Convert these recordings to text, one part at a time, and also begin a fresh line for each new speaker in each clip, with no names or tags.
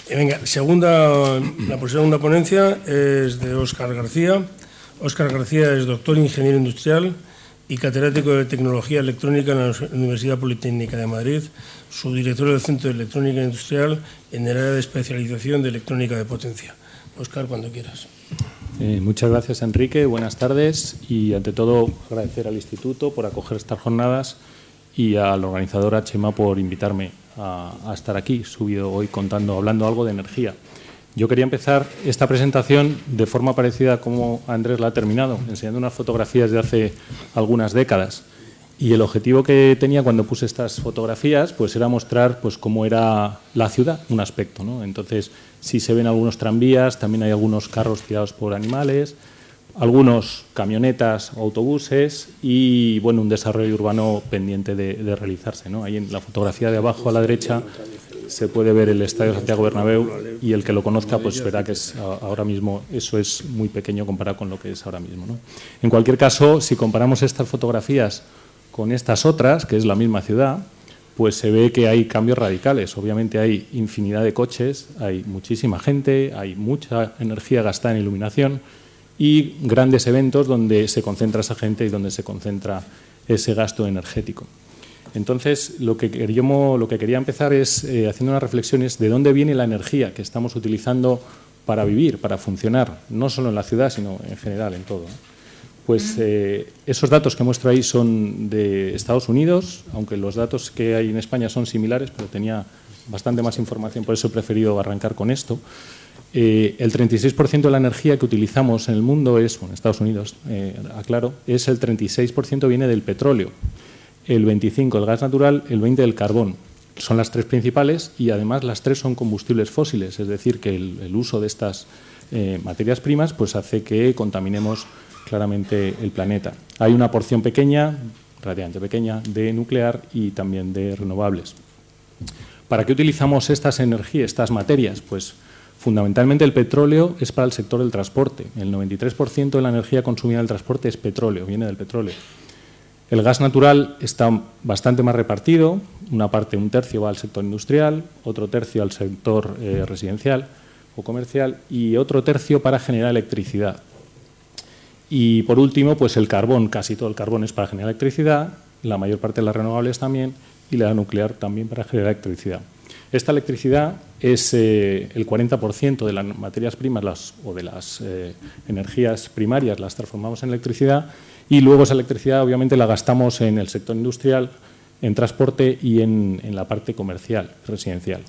Venga, la segunda ponencia es de Óscar García. Óscar García es doctor ingeniero industrial y catedrático de Tecnología Electrónica en la Universidad Politécnica de Madrid, subdirector del Centro de Electrónica Industrial en el área de especialización de electrónica de potencia. Óscar, cuando quieras.
Muchas gracias, Enrique. Buenas tardes y, ante todo, agradecer al Instituto por acoger estas jornadas y al organizador HMA por invitarme a estar aquí, subido hoy hablando algo de energía. Yo quería empezar esta presentación de forma parecida a como Andrés la ha terminado, enseñando unas fotografías de hace algunas décadas. Y el objetivo que tenía cuando puse estas fotografías pues era mostrar pues cómo era la ciudad, un aspecto, ¿no? Entonces, sí se ven algunos tranvías, también hay algunos carros tirados por animales, algunos camionetas o autobuses y bueno, un desarrollo urbano pendiente de realizarse, ¿no? Ahí en la fotografía de abajo a la derecha se puede ver el Estadio Santiago Bernabéu y el que lo conozca pues verá que ahora mismo eso es muy pequeño comparado con lo que es ahora mismo, ¿no? En cualquier caso, si comparamos estas fotografías con estas otras, que es la misma ciudad, pues se ve que hay cambios radicales. Obviamente hay infinidad de coches, hay muchísima gente, hay mucha energía gastada en iluminación y grandes eventos donde se concentra esa gente y donde se concentra ese gasto energético. Entonces, lo que quería empezar es haciendo unas reflexiones de dónde viene la energía que estamos utilizando para vivir, para funcionar, no solo en la ciudad, sino en general, en todo, ¿no? Pues esos datos que muestro ahí son de Estados Unidos, aunque los datos que hay en España son similares, pero tenía bastante más información, por eso he preferido arrancar con esto. El 36% de la energía que utilizamos en el mundo es, bueno, en Estados Unidos, aclaro, es el 36% viene del petróleo, el 25% el gas natural, el 20% del carbón. Son las tres principales y además las tres son combustibles fósiles, es decir, que el uso de estas materias primas pues hace que contaminemos claramente el planeta. Hay una porción pequeña, relativamente pequeña, de nuclear y también de renovables. ¿Para qué utilizamos estas energías, estas materias? Pues fundamentalmente el petróleo es para el sector del transporte. El 93% de la energía consumida en el transporte es petróleo, viene del petróleo. El gas natural está bastante más repartido, una parte, un tercio va al sector industrial, otro tercio al sector residencial o comercial y otro tercio para generar electricidad. Y por último, pues el carbón, casi todo el carbón es para generar electricidad, la mayor parte de las renovables también y la nuclear también para generar electricidad. Esta electricidad es el 40% de las materias primas o de las energías primarias las transformamos en electricidad y luego esa electricidad obviamente la gastamos en el sector industrial, en transporte y en la parte comercial, residencial.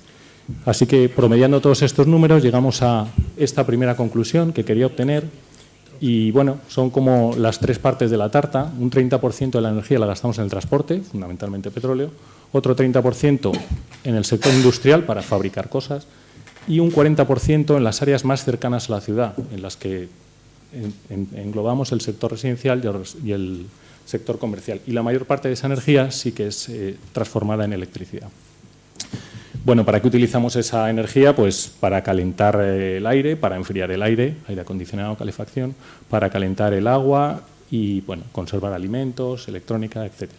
Así que promediando todos estos números llegamos a esta primera conclusión que quería obtener. Y bueno, son como las tres partes de la tarta. Un 30% de la energía la gastamos en el transporte, fundamentalmente petróleo, otro 30% en el sector industrial para fabricar cosas y un 40% en las áreas más cercanas a la ciudad, en las que englobamos el sector residencial y el sector comercial. Y la mayor parte de esa energía sí que es transformada en electricidad. Bueno, ¿para qué utilizamos esa energía? Pues para calentar el aire, para enfriar el aire acondicionado, calefacción, para calentar el agua y, bueno, conservar alimentos, electrónica, etc.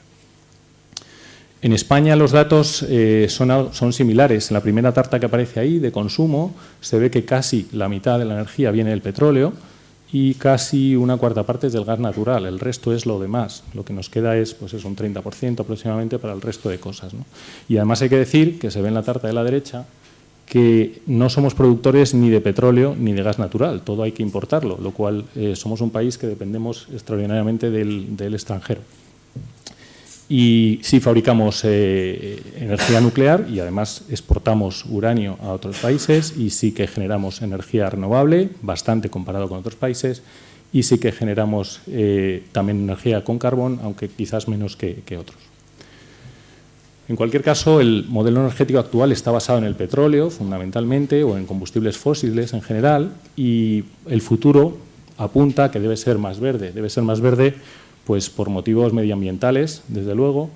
En España los datos son similares. En la primera tarta que aparece ahí, de consumo, se ve que casi la mitad de la energía viene del petróleo y casi una cuarta parte es del gas natural. El resto es lo demás. Lo que nos queda es pues un 30% aproximadamente para el resto de cosas, ¿no? Y además hay que decir, que se ve en la tarta de la derecha, que no somos productores ni de petróleo ni de gas natural. Todo hay que importarlo, lo cual somos un país que dependemos extraordinariamente del extranjero. Y sí fabricamos energía nuclear y además exportamos uranio a otros países y sí que generamos energía renovable, bastante comparado con otros países, y sí que generamos también energía con carbón, aunque quizás menos que otros. En cualquier caso, el modelo energético actual está basado en el petróleo, fundamentalmente, o en combustibles fósiles en general, y el futuro apunta a que debe ser más verde. Debe ser más verde pues por motivos medioambientales, desde luego.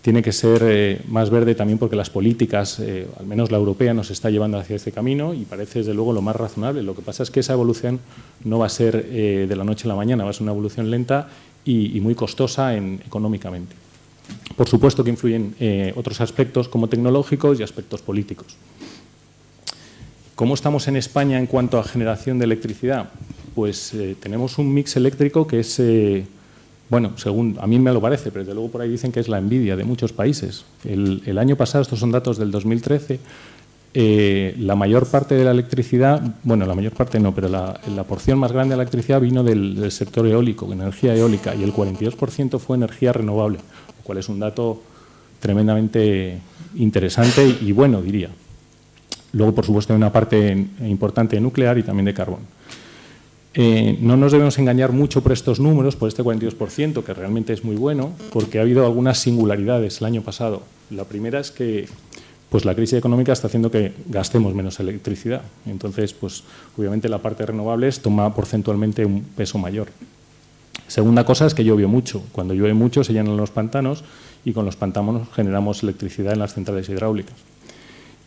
Tiene que ser más verde también porque las políticas, al menos la europea, nos está llevando hacia este camino y parece, desde luego, lo más razonable. Lo que pasa es que esa evolución no va a ser de la noche a la mañana, va a ser una evolución lenta y muy costosa económicamente. Por supuesto que influyen otros aspectos como tecnológicos y aspectos políticos. ¿Cómo estamos en España en cuanto a generación de electricidad? Pues tenemos un mix eléctrico que es, bueno, según a mí me lo parece, pero desde luego por ahí dicen que es la envidia de muchos países. El año pasado, estos son datos del 2013, la mayor parte de la electricidad, bueno, la mayor parte no, pero la porción más grande de la electricidad vino del sector eólico, energía eólica, y el 42% fue energía renovable, lo cual es un dato tremendamente interesante y bueno, diría. Luego, por supuesto, hay una parte importante de nuclear y también de carbón. No nos debemos engañar mucho por estos números, por este 42%, que realmente es muy bueno, porque ha habido algunas singularidades el año pasado. La primera es que pues, la crisis económica está haciendo que gastemos menos electricidad. Entonces, pues, obviamente, la parte de renovables toma porcentualmente un peso mayor. Segunda cosa es que llovió mucho. Cuando llueve mucho se llenan los pantanos y con los pantanos generamos electricidad en las centrales hidráulicas.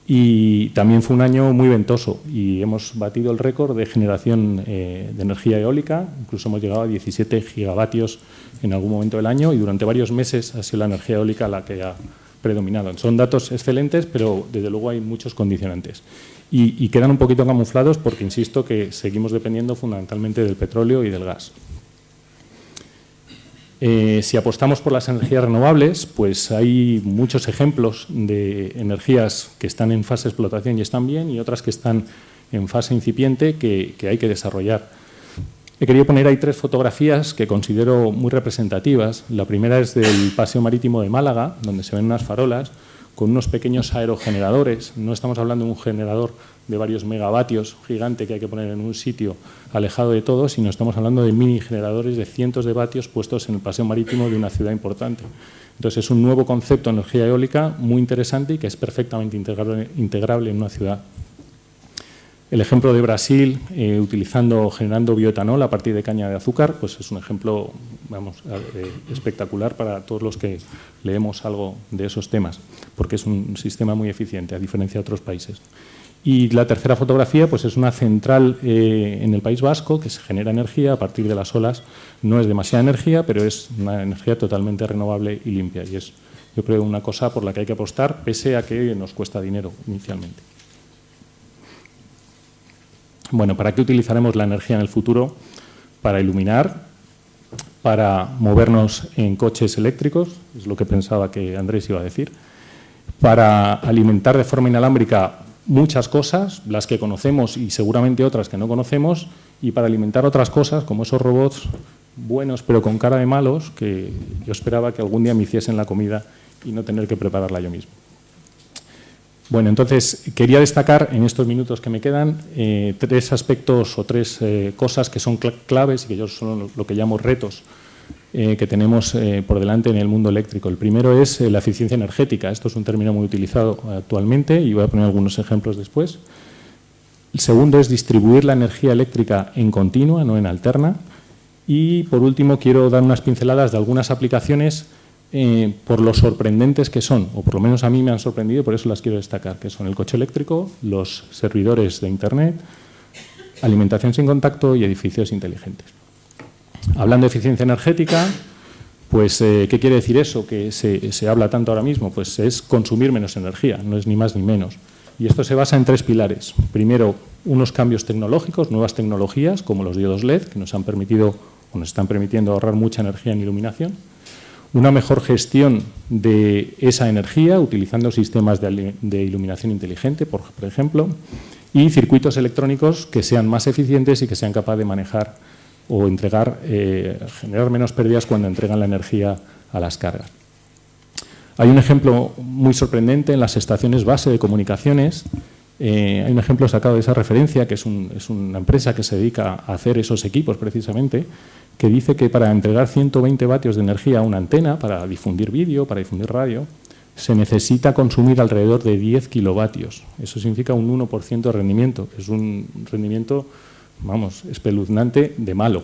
Y también fue un año muy ventoso y hemos batido el récord de generación de energía eólica, incluso hemos llegado a 17 gigavatios en algún momento del año y durante varios meses ha sido la energía eólica la que ha predominado. Son datos excelentes, pero desde luego hay muchos condicionantes. Y quedan un poquito camuflados porque, insisto, que seguimos dependiendo fundamentalmente del petróleo y del gas. Si apostamos por las energías renovables, pues hay muchos ejemplos de energías que están en fase de explotación y están bien y otras que están en fase incipiente que hay que desarrollar. He querido poner ahí 3 fotografías que considero muy representativas. La primera es del Paseo Marítimo de Málaga, donde se ven unas farolas con unos pequeños aerogeneradores. No estamos hablando de un generador de varios megavatios gigante que hay que poner en un sitio alejado de todo, sino estamos hablando de mini generadores de cientos de vatios puestos en el paseo marítimo de una ciudad importante. Entonces es un nuevo concepto de energía eólica muy interesante y que es perfectamente integrable en una ciudad. El ejemplo de Brasil, generando bioetanol a partir de caña de azúcar, pues es un ejemplo, vamos, espectacular para todos los que leemos algo de esos temas, porque es un sistema muy eficiente, a diferencia de otros países. Y la tercera fotografía pues es una central en el País Vasco que se genera energía a partir de las olas. No es demasiada energía, pero es una energía totalmente renovable y limpia. Y es, yo creo, una cosa por la que hay que apostar, pese a que nos cuesta dinero inicialmente. Bueno, ¿para qué utilizaremos la energía en el futuro? Para iluminar, para movernos en coches eléctricos, es lo que pensaba que Andrés iba a decir, para alimentar de forma inalámbrica muchas cosas, las que conocemos y seguramente otras que no conocemos, y para alimentar otras cosas, como esos robots buenos pero con cara de malos, que yo esperaba que algún día me hiciesen la comida y no tener que prepararla yo mismo. Bueno, entonces quería destacar en estos minutos que me quedan 3 aspectos o 3 cosas que son claves y que yo son lo que llamo retos que tenemos por delante en el mundo eléctrico. El primero es la eficiencia energética. Esto es un término muy utilizado actualmente y voy a poner algunos ejemplos después. El segundo es distribuir la energía eléctrica en continua, no en alterna. Y, por último, quiero dar unas pinceladas de algunas aplicaciones por lo sorprendentes que son, o por lo menos a mí me han sorprendido, por eso las quiero destacar, que son el coche eléctrico, los servidores de Internet, alimentación sin contacto y edificios inteligentes. Hablando de eficiencia energética, pues, ¿qué quiere decir eso que se habla tanto ahora mismo? Pues es consumir menos energía, no es ni más ni menos. Y esto se basa en 3 pilares. Primero, unos cambios tecnológicos, nuevas tecnologías, como los diodos LED, que nos han permitido o nos están permitiendo ahorrar mucha energía en iluminación. Una mejor gestión de esa energía, utilizando sistemas de iluminación inteligente, por ejemplo, y circuitos electrónicos que sean más eficientes y que sean capaces de manejar o generar menos pérdidas cuando entregan la energía a las cargas. Hay un ejemplo muy sorprendente en las estaciones base de comunicaciones. Hay un ejemplo sacado de esa referencia, que es una empresa que se dedica a hacer esos equipos precisamente, que dice que para entregar 120 vatios de energía a una antena, para difundir vídeo, para difundir radio, se necesita consumir alrededor de 10 kilovatios. Eso significa un 1% de rendimiento. Es un rendimiento, vamos, espeluznante de malo.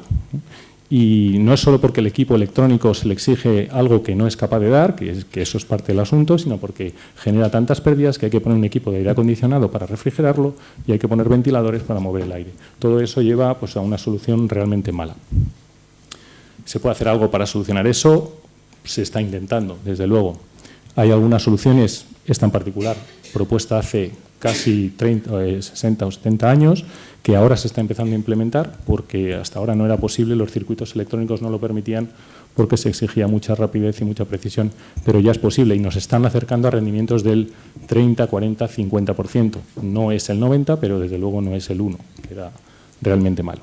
Y no es solo porque el equipo electrónico se le exige algo que no es capaz de dar, que eso es parte del asunto, sino porque genera tantas pérdidas que hay que poner un equipo de aire acondicionado para refrigerarlo y hay que poner ventiladores para mover el aire. Todo eso lleva pues, a una solución realmente mala. ¿Se puede hacer algo para solucionar eso? Se está intentando, desde luego. Hay algunas soluciones, esta en particular, propuesta hace casi 60 o 70 años, que ahora se está empezando a implementar porque hasta ahora no era posible, los circuitos electrónicos no lo permitían porque se exigía mucha rapidez y mucha precisión, pero ya es posible y nos están acercando a rendimientos del 30, 40, 50%. No es el 90%, pero desde luego no es el 1%, que era realmente malo.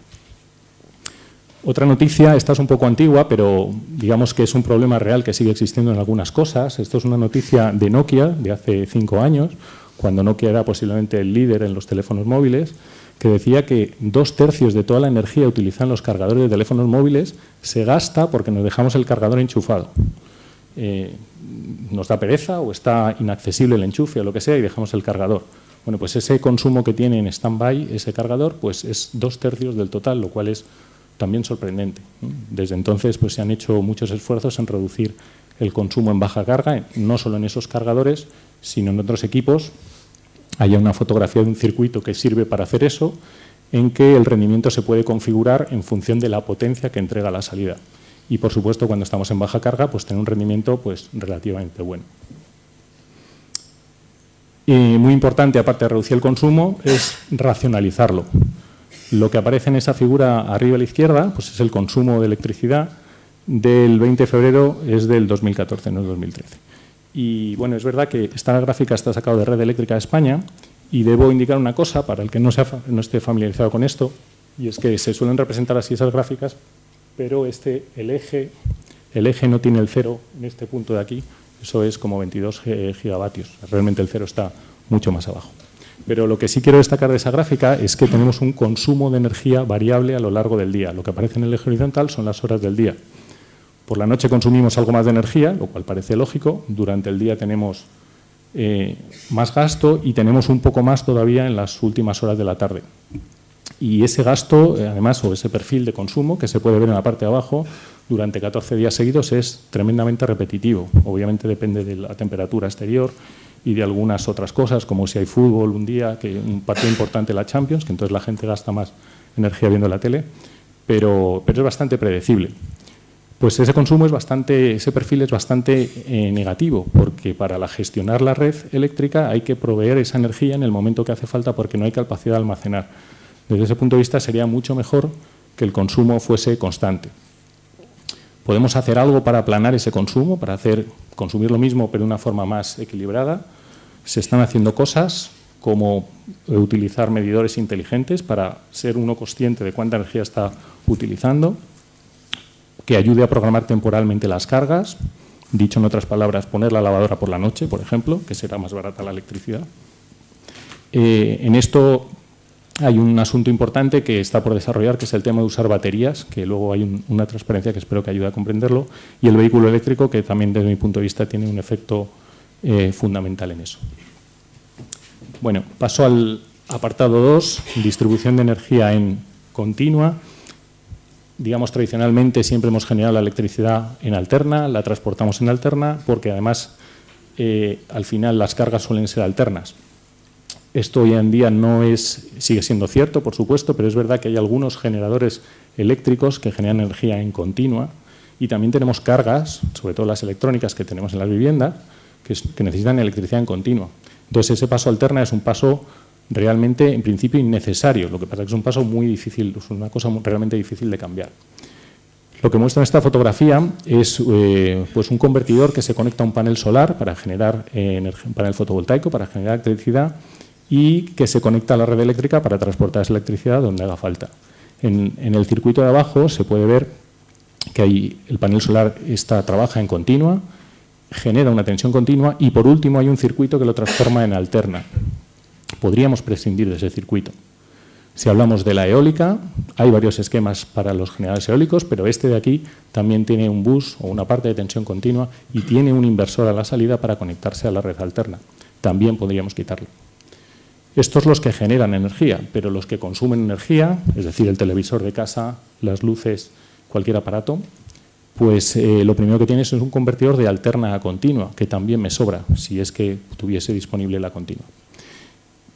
Otra noticia, esta es un poco antigua, pero digamos que es un problema real que sigue existiendo en algunas cosas. Esto es una noticia de Nokia de hace 5 años, cuando Nokia era posiblemente el líder en los teléfonos móviles, que decía que 2/3 de toda la energía utilizada en los cargadores de teléfonos móviles se gasta porque nos dejamos el cargador enchufado. Nos da pereza o está inaccesible el enchufe o lo que sea y dejamos el cargador. Bueno, pues ese consumo que tiene en stand-by ese cargador pues es 2/3 del total, lo cual es también sorprendente. Desde entonces pues, se han hecho muchos esfuerzos en reducir el consumo en baja carga, no solo en esos cargadores, sino en otros equipos. Hay una fotografía de un circuito que sirve para hacer eso, en que el rendimiento se puede configurar en función de la potencia que entrega la salida. Y, por supuesto, cuando estamos en baja carga, pues tener un rendimiento pues, relativamente bueno. Y muy importante, aparte de reducir el consumo, es racionalizarlo. Lo que aparece en esa figura arriba a la izquierda pues es el consumo de electricidad del 20 de febrero, es del 2014, no es 2013. Y bueno, es verdad que esta gráfica está sacada de Red Eléctrica de España y debo indicar una cosa para el que no esté familiarizado con esto, y es que se suelen representar así esas gráficas, pero el eje no tiene el cero en este punto de aquí, eso es como 22 gigavatios, realmente el cero está mucho más abajo. Pero lo que sí quiero destacar de esa gráfica es que tenemos un consumo de energía variable a lo largo del día. Lo que aparece en el eje horizontal son las horas del día. Por la noche consumimos algo más de energía, lo cual parece lógico. Durante el día tenemos más gasto y tenemos un poco más todavía en las últimas horas de la tarde. Y ese gasto, además, o ese perfil de consumo, que se puede ver en la parte de abajo, durante 14 días seguidos es tremendamente repetitivo. Obviamente depende de la temperatura exterior y de algunas otras cosas, como si hay fútbol un día, que un partido importante la Champions, que entonces la gente gasta más energía viendo la tele, pero es bastante predecible. Pues ese consumo ese perfil es bastante negativo, porque para gestionar la red eléctrica hay que proveer esa energía en el momento que hace falta porque no hay capacidad de almacenar. Desde ese punto de vista sería mucho mejor que el consumo fuese constante. Podemos hacer algo para aplanar ese consumo, para consumir lo mismo pero de una forma más equilibrada. Se están haciendo cosas como utilizar medidores inteligentes para ser uno consciente de cuánta energía está utilizando, que ayude a programar temporalmente las cargas, dicho en otras palabras, poner la lavadora por la noche, por ejemplo, que será más barata la electricidad. En esto hay un asunto importante que está por desarrollar, que es el tema de usar baterías, que luego hay una transparencia que espero que ayude a comprenderlo, y el vehículo eléctrico, que también desde mi punto de vista tiene un efecto fundamental en eso. Bueno, paso al apartado 2, distribución de energía en continua. Digamos, tradicionalmente siempre hemos generado la electricidad en alterna, la transportamos en alterna, porque además al final las cargas suelen ser alternas. Esto hoy en día sigue siendo cierto, por supuesto, pero es verdad que hay algunos generadores eléctricos que generan energía en continua y también tenemos cargas, sobre todo las electrónicas que tenemos en las viviendas, que necesitan electricidad en continua. Entonces, ese paso alterna es un paso realmente, en principio, innecesario. Lo que pasa es que es un paso muy difícil, es una cosa realmente difícil de cambiar. Lo que muestra esta fotografía es pues un convertidor que se conecta a un panel solar para generar un panel fotovoltaico para generar electricidad y que se conecta a la red eléctrica para transportar esa electricidad donde haga falta. En el circuito de abajo se puede ver que el panel solar trabaja en continua, genera una tensión continua y, por último, hay un circuito que lo transforma en alterna. Podríamos prescindir de ese circuito. Si hablamos de la eólica, hay varios esquemas para los generadores eólicos, pero este de aquí también tiene un bus o una parte de tensión continua y tiene un inversor a la salida para conectarse a la red alterna. También podríamos quitarlo. Estos los que generan energía, pero los que consumen energía, es decir, el televisor de casa, las luces, cualquier aparato, pues lo primero que tienes es un convertidor de alterna a continua, que también me sobra, si es que tuviese disponible la continua.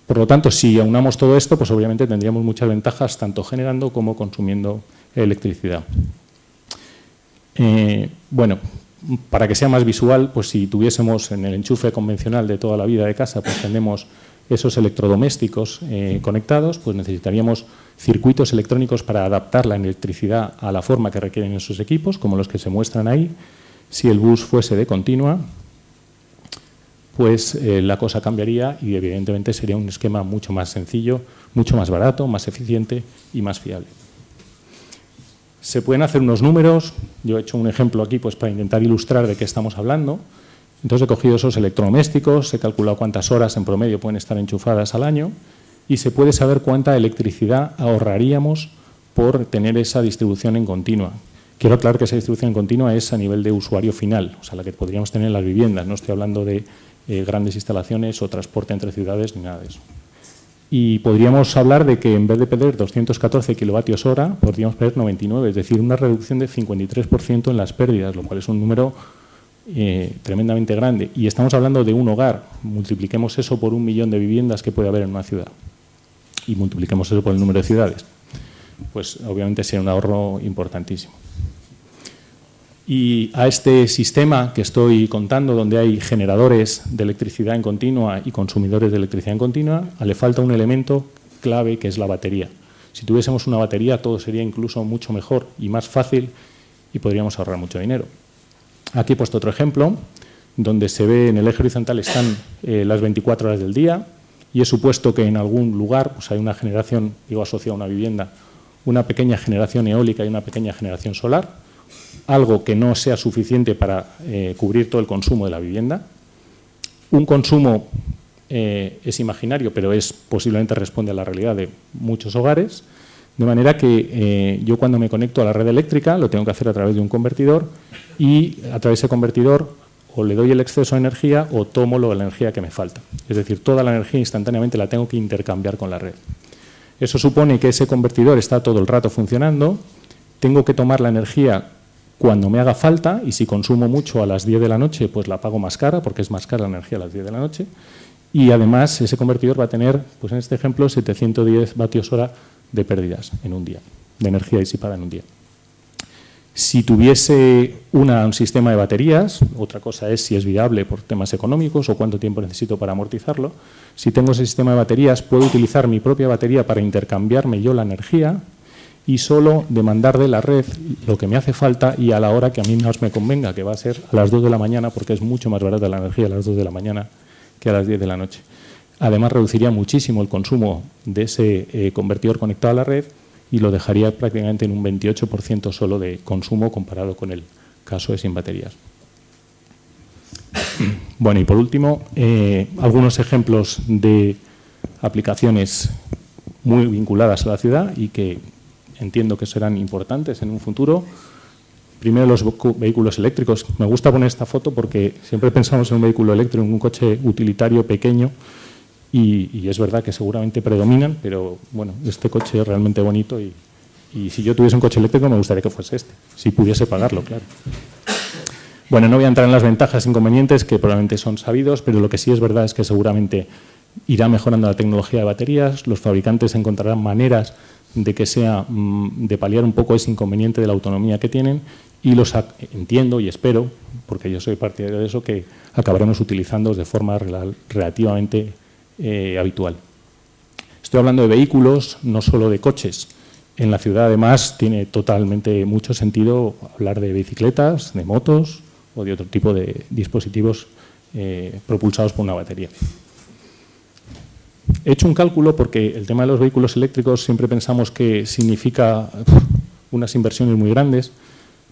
Por lo tanto, si aunamos todo esto, pues obviamente tendríamos muchas ventajas, tanto generando como consumiendo electricidad. Bueno, para que sea más visual, pues si tuviésemos en el enchufe convencional de toda la vida de casa, pues tenemos esos electrodomésticos conectados, pues necesitaríamos circuitos electrónicos para adaptar la electricidad a la forma que requieren esos equipos, como los que se muestran ahí. Si el bus fuese de continua, pues la cosa cambiaría y evidentemente sería un esquema mucho más sencillo, mucho más barato, más eficiente y más fiable. Se pueden hacer unos números, yo he hecho un ejemplo aquí pues para intentar ilustrar de qué estamos hablando. Entonces he cogido esos electrodomésticos, he calculado cuántas horas en promedio pueden estar enchufadas al año y se puede saber cuánta electricidad ahorraríamos por tener esa distribución en continua. Quiero aclarar que esa distribución en continua es a nivel de usuario final, o sea, la que podríamos tener en las viviendas. No estoy hablando de grandes instalaciones o transporte entre ciudades ni nada de eso. Y podríamos hablar de que en vez de perder 214 kilovatios hora, podríamos perder 99, es decir, una reducción de 53% en las pérdidas, lo cual es un número tremendamente grande. Y estamos hablando de un hogar. Multipliquemos eso por 1 millón de viviendas que puede haber en una ciudad y multipliquemos eso por el número de ciudades. Pues obviamente sería un ahorro importantísimo. Y a este sistema que estoy contando, donde hay generadores de electricidad en continua y consumidores de electricidad en continua, le falta un elemento clave que es la batería. Si tuviésemos una batería, todo sería incluso mucho mejor y más fácil y podríamos ahorrar mucho dinero. Aquí he puesto otro ejemplo, donde se ve en el eje horizontal están las 24 horas del día y he supuesto que en algún lugar pues hay una generación, digo asociada a una vivienda, una pequeña generación eólica y una pequeña generación solar, algo que no sea suficiente para cubrir todo el consumo de la vivienda. Un consumo es imaginario, pero posiblemente responde a la realidad de muchos hogares, de manera que yo cuando me conecto a la red eléctrica lo tengo que hacer a través de un convertidor y a través de ese convertidor o le doy el exceso de energía o tomo la energía que me falta. Es decir, toda la energía instantáneamente la tengo que intercambiar con la red. Eso supone que ese convertidor está todo el rato funcionando, tengo que tomar la energía cuando me haga falta y si consumo mucho a las 10 de la noche, pues la pago más cara porque es más cara la energía a las 10 de la noche y además ese convertidor va a tener, pues en este ejemplo, 710 vatios hora de pérdidas en un día, de energía disipada en un día. Si tuviese un sistema de baterías, otra cosa es si es viable por temas económicos o cuánto tiempo necesito para amortizarlo. Si tengo ese sistema de baterías, puedo utilizar mi propia batería para intercambiarme yo la energía y solo demandar de la red lo que me hace falta y a la hora que a mí más me convenga, que va a ser a las 2 de la mañana, porque es mucho más barata la energía a las 2 de la mañana que a las 10 de la noche. Además, reduciría muchísimo el consumo de ese convertidor conectado a la red y lo dejaría prácticamente en un 28% solo de consumo comparado con el caso de sin baterías. Bueno, y por último, algunos ejemplos de aplicaciones muy vinculadas a la ciudad y que entiendo que serán importantes en un futuro. Primero, los vehículos eléctricos. Me gusta poner esta foto porque siempre pensamos en un vehículo eléctrico, en un coche utilitario pequeño y es verdad que seguramente predominan, pero bueno, este coche es realmente bonito y si yo tuviese un coche eléctrico me gustaría que fuese este, si pudiese pagarlo, claro. Bueno, no voy a entrar en las ventajas e inconvenientes que probablemente son sabidos, pero lo que sí es verdad es que seguramente irá mejorando la tecnología de baterías, los fabricantes encontrarán maneras de que sea, de paliar un poco ese inconveniente de la autonomía que tienen y los entiendo y espero, porque yo soy partidario de eso, que acabaremos utilizándolos de forma relativamente habitual. Estoy hablando de vehículos, no solo de coches. En la ciudad, además, tiene totalmente mucho sentido hablar de bicicletas, de motos o de otro tipo de dispositivos propulsados por una batería. He hecho un cálculo porque el tema de los vehículos eléctricos siempre pensamos que significa unas inversiones muy grandes.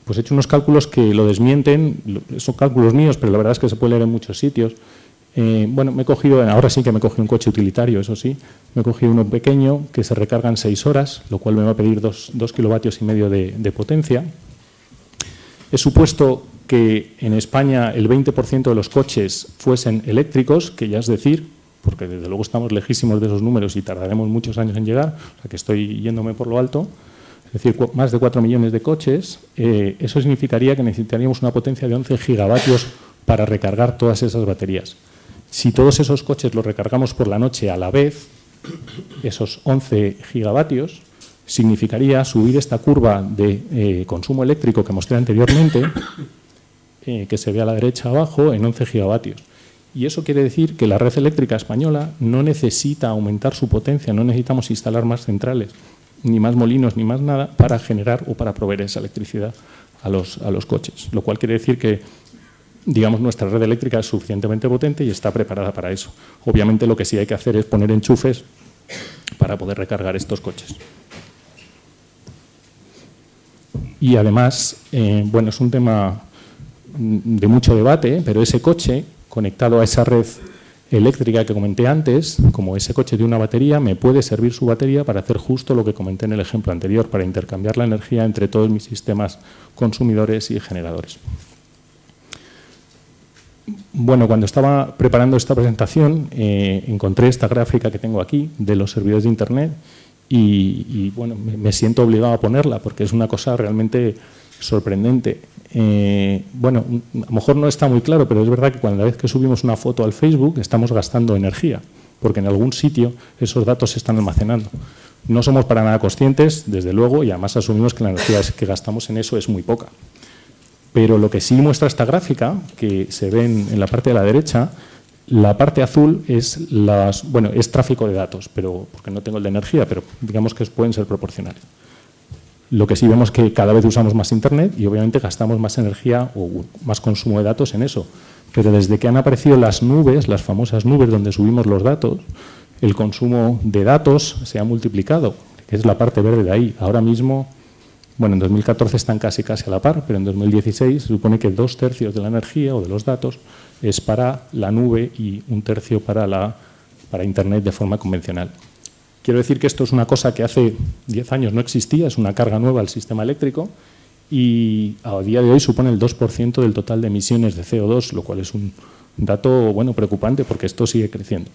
Pues he hecho unos cálculos que lo desmienten, son cálculos míos, pero la verdad es que se puede leer en muchos sitios. Bueno, ahora sí que me he cogido un coche utilitario, eso sí, me he cogido uno pequeño que se recarga en 6 horas, lo cual me va a pedir 2 kilovatios y medio de potencia. He supuesto que en España el 20% de los coches fuesen eléctricos, que ya es decir, porque desde luego estamos lejísimos de esos números y tardaremos muchos años en llegar, o sea que estoy yéndome por lo alto, es decir, más de 4 millones de coches, eso significaría que necesitaríamos una potencia de 11 gigavatios para recargar todas esas baterías. Si todos esos coches los recargamos por la noche a la vez, esos 11 gigavatios, significaría subir esta curva de consumo eléctrico que mostré anteriormente, que se ve a la derecha abajo, en 11 gigavatios. Y eso quiere decir que la red eléctrica española no necesita aumentar su potencia, no necesitamos instalar más centrales, ni más molinos, ni más nada, para generar o para proveer esa electricidad a los coches. Lo cual quiere decir que, digamos, nuestra red eléctrica es suficientemente potente y está preparada para eso. Obviamente lo que sí hay que hacer es poner enchufes para poder recargar estos coches. Y además, bueno, es un tema de mucho debate, pero ese coche conectado a esa red eléctrica que comenté antes, como ese coche de una batería, me puede servir su batería para hacer justo lo que comenté en el ejemplo anterior, para intercambiar la energía entre todos mis sistemas consumidores y generadores. Bueno, cuando estaba preparando esta presentación, encontré esta gráfica que tengo aquí de los servidores de Internet y bueno, me siento obligado a ponerla porque es una cosa realmente sorprendente. Bueno, a lo mejor no está muy claro, pero es verdad que cada vez que subimos una foto al Facebook estamos gastando energía, porque en algún sitio esos datos se están almacenando. No somos para nada conscientes, desde luego, y además asumimos que la energía que gastamos en eso es muy poca. Pero lo que sí muestra esta gráfica, que se ve en la parte de la derecha, la parte azul es bueno, es tráfico de datos, pero porque no tengo el de energía, pero digamos que pueden ser proporcionales. Lo que sí vemos es que cada vez usamos más Internet y obviamente gastamos más energía o más consumo de datos en eso. Pero desde que han aparecido las nubes, las famosas nubes donde subimos los datos, el consumo de datos se ha multiplicado, que es la parte verde de ahí. Ahora mismo, bueno, en 2014 están casi a la par, pero en 2016 se supone que 2/3 de la energía o de los datos es para la nube y 1/3 para Internet de forma convencional. Quiero decir que esto es una cosa que hace 10 años no existía, es una carga nueva al sistema eléctrico y a día de hoy supone el 2% del total de emisiones de CO2, lo cual es un dato bueno, preocupante porque esto sigue creciendo.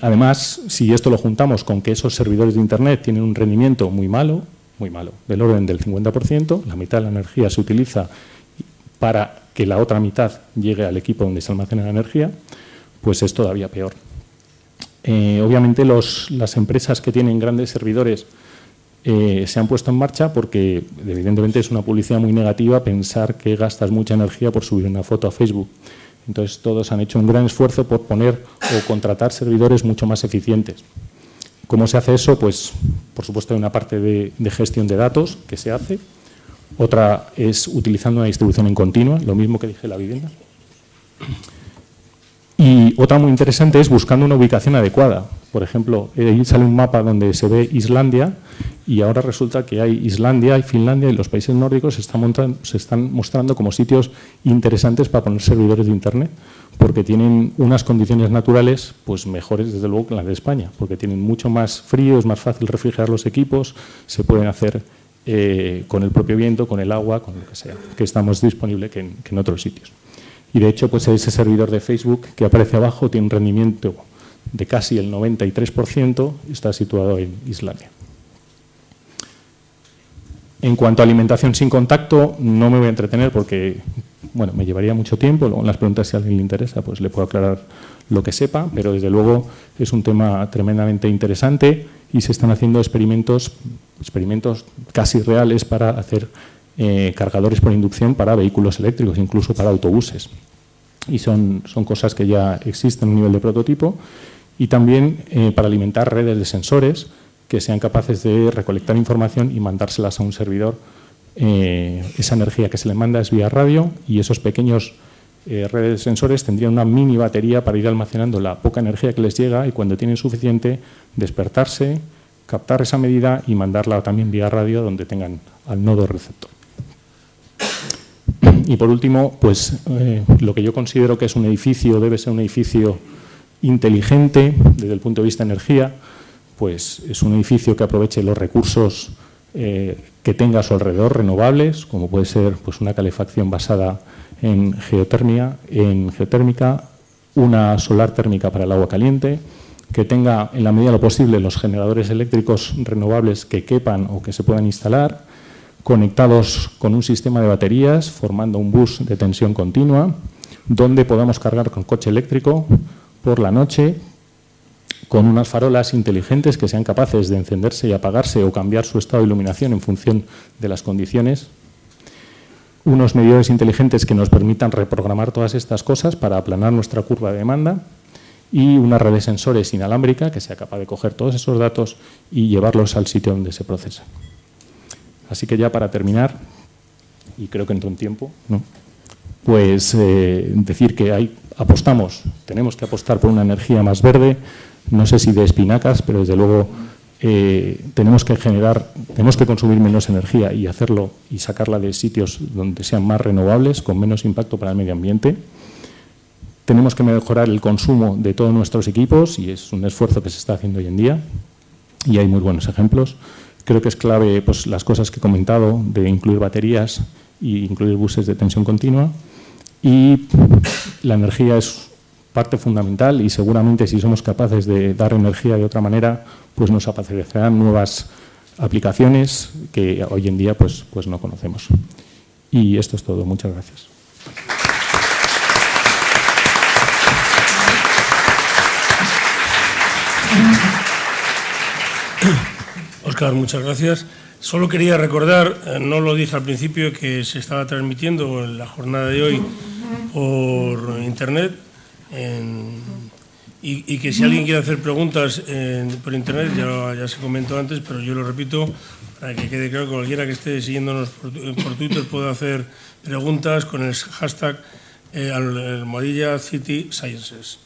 Además, si esto lo juntamos con que esos servidores de Internet tienen un rendimiento muy malo, del orden del 50%, la mitad de la energía se utiliza para que la otra mitad llegue al equipo donde se almacena la energía, pues es todavía peor. Obviamente las empresas que tienen grandes servidores se han puesto en marcha porque evidentemente es una publicidad muy negativa pensar que gastas mucha energía por subir una foto a Facebook. Entonces todos han hecho un gran esfuerzo por poner o contratar servidores mucho más eficientes. ¿Cómo se hace eso? Pues por supuesto hay una parte de gestión de datos que se hace, otra es utilizando una distribución en continua, lo mismo que dije en la vivienda. Y otra muy interesante es buscando una ubicación adecuada. Por ejemplo, ahí sale un mapa donde se ve Islandia y ahora resulta que hay Islandia y Finlandia y los países nórdicos se están mostrando como sitios interesantes para poner servidores de Internet porque tienen unas condiciones naturales pues mejores desde luego que las de España, porque tienen mucho más frío, es más fácil refrigerar los equipos, se pueden hacer con el propio viento, con el agua, con lo que sea, que está más disponible que en otros sitios. Y de hecho, pues ese servidor de Facebook que aparece abajo tiene un rendimiento de casi el 93%, está situado en Islandia. En cuanto a alimentación sin contacto, no me voy a entretener porque bueno, me llevaría mucho tiempo. Luego en las preguntas, si a alguien le interesa, pues le puedo aclarar lo que sepa, pero desde luego es un tema tremendamente interesante y se están haciendo experimentos casi reales para hacer cargadores por inducción para vehículos eléctricos, incluso para autobuses. Y son cosas que ya existen a un nivel de prototipo y también para alimentar redes de sensores que sean capaces de recolectar información y mandárselas a un servidor. Esa energía que se le manda es vía radio y esos pequeños redes de sensores tendrían una mini batería para ir almacenando la poca energía que les llega y cuando tienen suficiente despertarse, captar esa medida y mandarla también vía radio donde tengan al nodo receptor. Y por último, pues lo que yo considero que es un edificio, debe ser un edificio inteligente desde el punto de vista de energía, pues es un edificio que aproveche los recursos que tenga a su alrededor renovables, como puede ser pues, una calefacción basada en geotérmica, una solar térmica para el agua caliente, que tenga en la medida de lo posible los generadores eléctricos renovables que quepan o que se puedan instalar, conectados con un sistema de baterías, formando un bus de tensión continua, donde podamos cargar con coche eléctrico por la noche, con unas farolas inteligentes que sean capaces de encenderse y apagarse o cambiar su estado de iluminación en función de las condiciones. unos medidores inteligentes que nos permitan reprogramar todas estas cosas para aplanar nuestra curva de demanda y una red de sensores inalámbrica que sea capaz de coger todos esos datos y llevarlos al sitio donde se procesa. Así que ya para terminar, y creo que entró un tiempo, ¿no? Pues decir que tenemos que apostar por una energía más verde, no sé si de espinacas, pero desde luego tenemos que consumir menos energía y hacerlo y sacarla de sitios donde sean más renovables, con menos impacto para el medio ambiente. Tenemos que mejorar el consumo de todos nuestros equipos y es un esfuerzo que se está haciendo hoy en día y hay muy buenos ejemplos. Creo que es clave pues, las cosas que he comentado de incluir baterías e incluir buses de tensión continua y la energía es parte fundamental y seguramente si somos capaces de dar energía de otra manera pues nos aparecerán nuevas aplicaciones que hoy en día pues no conocemos. Y esto es todo. Muchas gracias.
Óscar, muchas gracias. Solo quería recordar, no lo dije al principio, que se estaba transmitiendo en la jornada de hoy por internet y que si alguien quiere hacer preguntas por internet, ya se comentó antes, pero yo lo repito para que quede claro que cualquiera que esté siguiéndonos por Twitter puede hacer preguntas con el hashtag #CitySciences.